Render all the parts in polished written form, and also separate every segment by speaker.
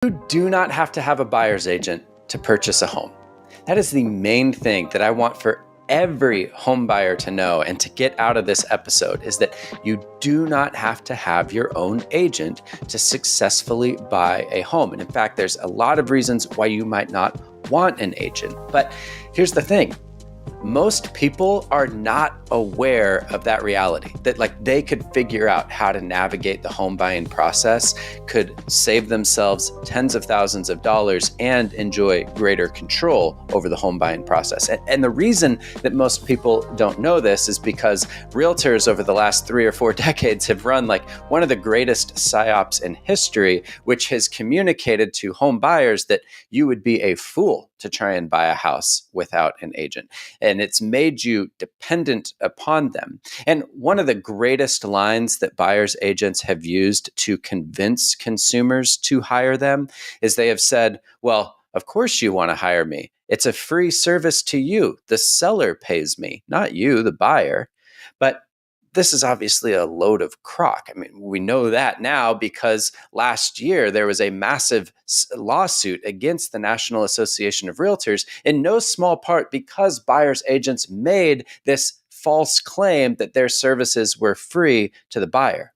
Speaker 1: You do not have to have a buyer's agent to purchase a home. That is the main thing that I want for every home buyer to know and to get out of this episode is that you do not have to have your own agent to successfully buy a home. And in fact, there's a lot of reasons why you might not want an agent. But here's the thing. Most people are not aware of that reality, that they could figure out how to navigate the home buying process, could save themselves tens of thousands of dollars and enjoy greater control over the home buying process. And the reason that most people don't know this is because realtors over the last 3 or 4 decades have run one of the greatest psyops in history, which has communicated to home buyers that you would be a fool to try and buy a house without an agent. And it's made you dependent upon them. And one of the greatest lines that buyers agents have used to convince consumers to hire them is they have said, well, of course you want to hire me. It's a free service to you. The seller pays me, not you, the buyer. But this is obviously a load of crock. I mean, we know that now because last year there was a massive lawsuit against the National Association of Realtors, in no small part because buyers agents made this false claim that their services were free to the buyer.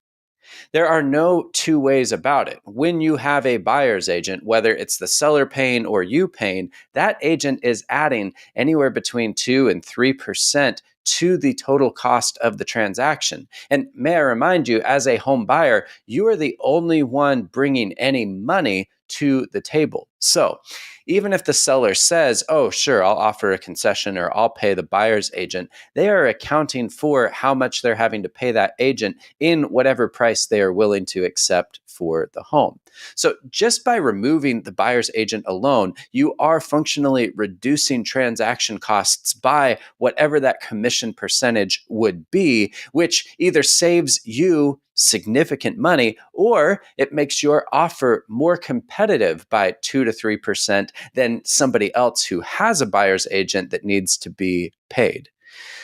Speaker 1: There are no two ways about it. When you have a buyer's agent, whether it's the seller paying or you paying, that agent is adding anywhere between 2 and 3% to the total cost of the transaction. And may I remind you, as a home buyer, you are the only one bringing any money to the table. So even if the seller says, oh, sure, I'll offer a concession or I'll pay the buyer's agent, they are accounting for how much they're having to pay that agent in whatever price they are willing to accept for the home. So just by removing the buyer's agent alone, you are functionally reducing transaction costs by whatever that commission percentage would be, which either saves you significant money or it makes your offer more competitive by 2 to 3% than somebody else who has a buyer's agent that needs to be paid.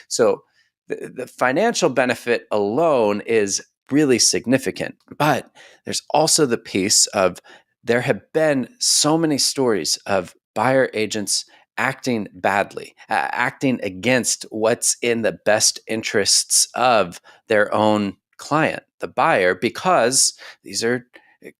Speaker 1: So the financial benefit alone is really significant, but there's also the piece of there have been so many stories of buyer agents acting badly, acting against what's in the best interests of their own client, the buyer, because these are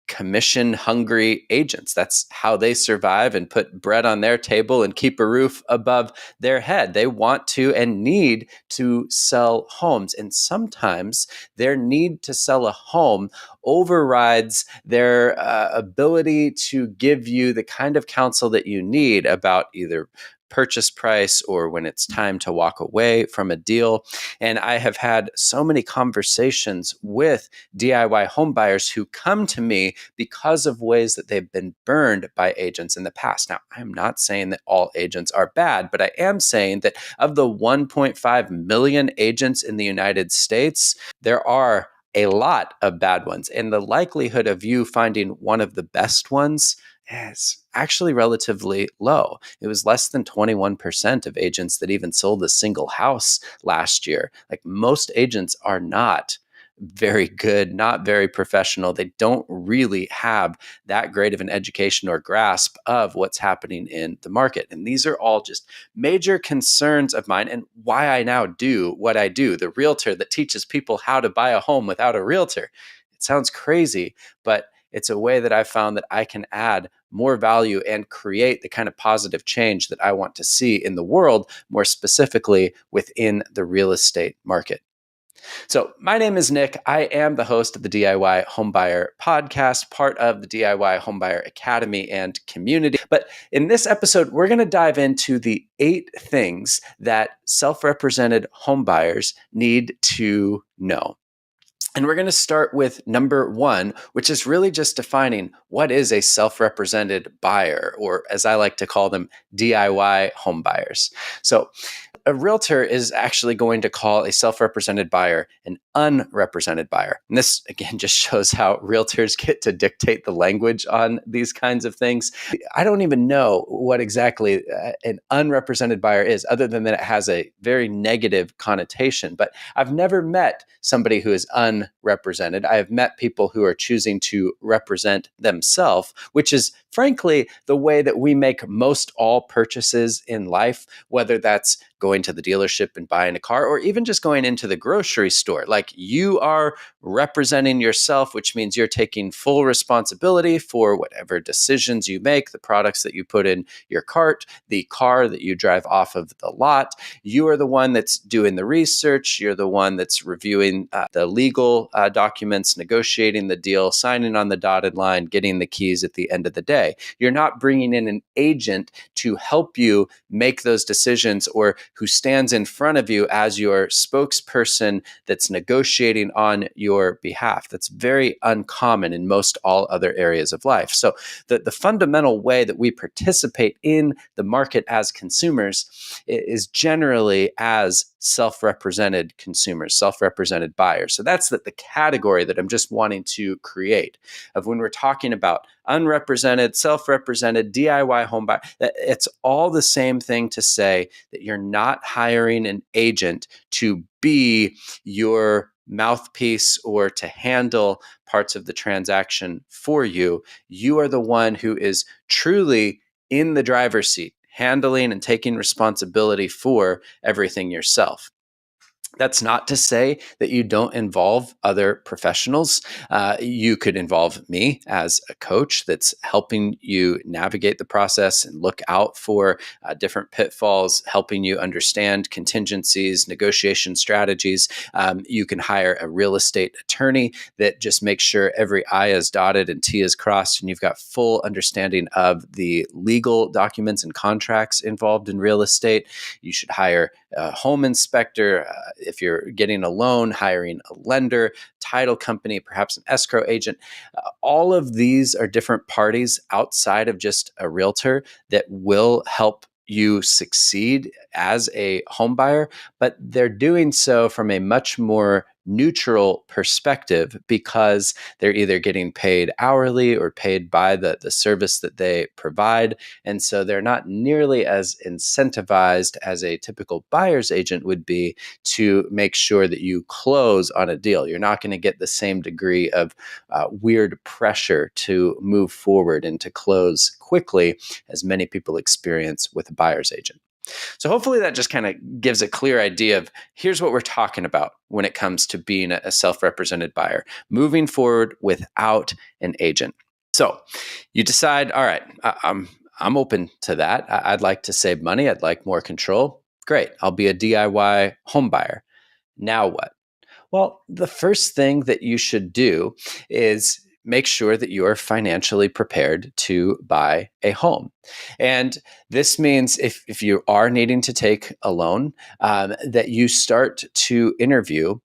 Speaker 1: commission-hungry agents. That's how they survive and put bread on their table and keep a roof above their head. They want to and need to sell homes. And sometimes their need to sell a home overrides their ability to give you the kind of counsel that you need about either purchase price or when it's time to walk away from a deal. And I have had so many conversations with DIY home buyers who come to me because of ways that they've been burned by agents in the past. Now, I'm not saying that all agents are bad, but I am saying that of the 1.5 million agents in the United States, there are a lot of bad ones. And the likelihood of you finding one of the best ones is actually relatively low. It was less than 21% of agents that even sold a single house last year. Most agents are not very good, not very professional. They don't really have that great of an education or grasp of what's happening in the market. And these are all just major concerns of mine and why I now do what I do, the realtor that teaches people how to buy a home without a realtor. It sounds crazy, but it's a way that I've found that I can add more value and create the kind of positive change that I want to see in the world, more specifically within the real estate market. So my name is Nick. I am the host of the DIY Homebuyer podcast, part of the DIY Homebuyer Academy and community. But in this episode, we're going to dive into the 8 things that self-represented homebuyers need to know. And we're going to start with number 1, which is really just defining what is a self-represented buyer, or as I like to call them, DIY home buyers. So a realtor is actually going to call a self-represented buyer an unrepresented buyer. And this, again, just shows how realtors get to dictate the language on these kinds of things. I don't even know what exactly an unrepresented buyer is, other than that it has a very negative connotation. But I've never met somebody who is unrepresented. I have met people who are choosing to represent themselves, which is frankly the way that we make most all purchases in life, whether that's going to the dealership and buying a car or even just going into the grocery store. Like, you are representing yourself, which means you're taking full responsibility for whatever decisions you make, the products that you put in your cart, the car that you drive off of the lot. You are the one that's doing the research. You're the one that's reviewing the legal documents, negotiating the deal, signing on the dotted line, getting the keys at the end of the day. You're not bringing in an agent to help you make those decisions, or who stands in front of you as your spokesperson that's negotiating on your behalf. That's very uncommon in most all other areas of life. So the fundamental way that we participate in the market as consumers is generally as self-represented consumers, self-represented buyers. So that's the category that I'm just wanting to create of when we're talking about unrepresented, self-represented, DIY home buyer. It's all the same thing to say that you're not hiring an agent to be your mouthpiece or to handle parts of the transaction for you. You are the one who is truly in the driver's seat, handling and taking responsibility for everything yourself. That's not to say that you don't involve other professionals. You could involve me as a coach that's helping you navigate the process and look out for different pitfalls, helping you understand contingencies, negotiation strategies. You can hire a real estate attorney that just makes sure every I is dotted and T is crossed, and you've got full understanding of the legal documents and contracts involved in real estate. You should hire a home inspector. If you're getting a loan, hiring a lender, title company, perhaps an escrow agent. All of these are different parties outside of just a realtor that will help you succeed as a home buyer, but they're doing so from a much more neutral perspective because they're either getting paid hourly or paid by the service that they provide. And so they're not nearly as incentivized as a typical buyer's agent would be to make sure that you close on a deal. You're not going to get the same degree of weird pressure to move forward and to close quickly as many people experience with a buyer's agent. So hopefully that just kind of gives a clear idea of here's what we're talking about when it comes to being a self-represented buyer, moving forward without an agent. So you decide, all right, I'm open to that. I'd like to save money. I'd like more control. Great. I'll be a DIY home buyer. Now what? Well, the first thing that you should do is make sure that you are financially prepared to buy a home. And this means if you are needing to take a loan, that you start to interview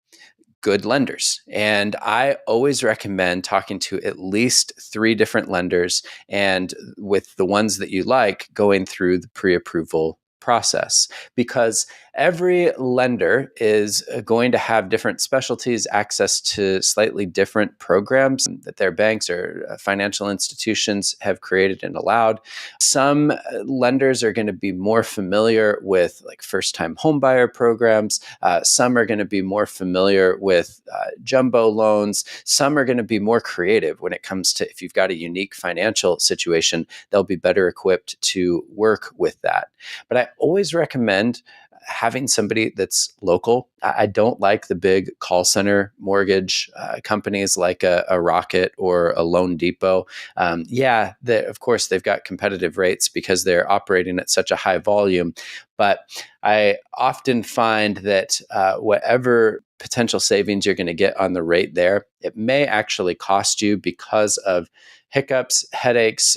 Speaker 1: good lenders. And I always recommend talking to at least 3 different lenders, and with the ones that you like, going through the pre-approval process, because every lender is going to have different specialties, access to slightly different programs that their banks or financial institutions have created and allowed. Some lenders are going to be more familiar with like first-time homebuyer programs. Some are going to be more familiar with jumbo loans. Some are going to be more creative when it comes to if you've got a unique financial situation, they'll be better equipped to work with that. But I always recommend having somebody that's local. I don't like the big call center mortgage companies like a Rocket or a Loan Depot. Of course, they've got competitive rates because they're operating at such a high volume. But I often find that whatever potential savings you're going to get on the rate there, it may actually cost you because of hiccups, headaches,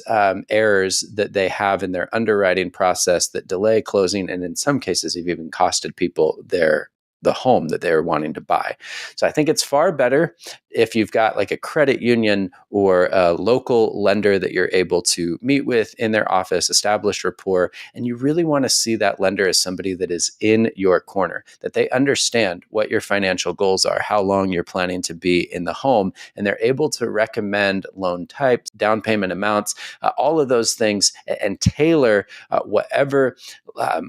Speaker 1: errors that they have in their underwriting process that delay closing, and in some cases have even costed people their the home that they're wanting to buy. So I think it's far better if you've got like a credit union or a local lender that you're able to meet with in their office, establish rapport, and you really want to see that lender as somebody that is in your corner, that they understand what your financial goals are, how long you're planning to be in the home, and they're able to recommend loan types, down payment amounts, all of those things, and tailor whatever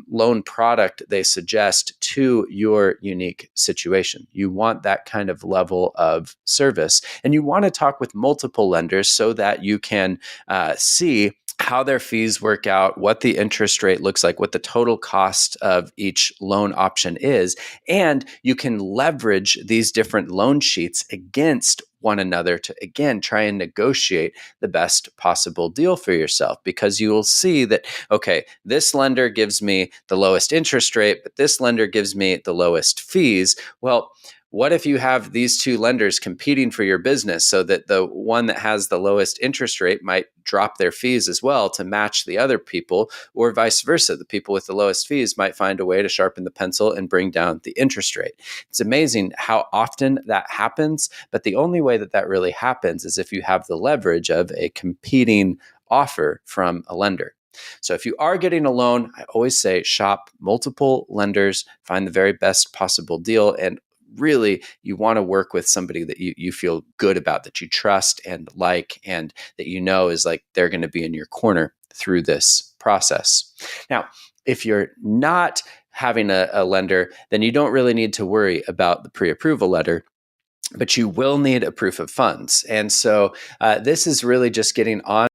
Speaker 1: loan product they suggest to your unique situation. You want that kind of level of service, and you want to talk with multiple lenders so that you can see how their fees work out, what the interest rate looks like, what the total cost of each loan option is, and you can leverage these different loan sheets against one another to, again, try and negotiate the best possible deal for yourself, because you will see that, okay, this lender gives me the lowest interest rate, but this lender gives me the lowest fees. Well, what if you have these two lenders competing for your business so that the one that has the lowest interest rate might drop their fees as well to match the other people, or vice versa? The people with the lowest fees might find a way to sharpen the pencil and bring down the interest rate. It's amazing how often that happens, but the only way that that really happens is if you have the leverage of a competing offer from a lender. So if you are getting a loan, I always say shop multiple lenders, find the very best possible deal, and really you want to work with somebody that you feel good about, that you trust and like, and that you know is like they're going to be in your corner through this process. Now, if you're not having a lender, then you don't really need to worry about the pre-approval letter, but you will need a proof of funds. And so this is really just getting on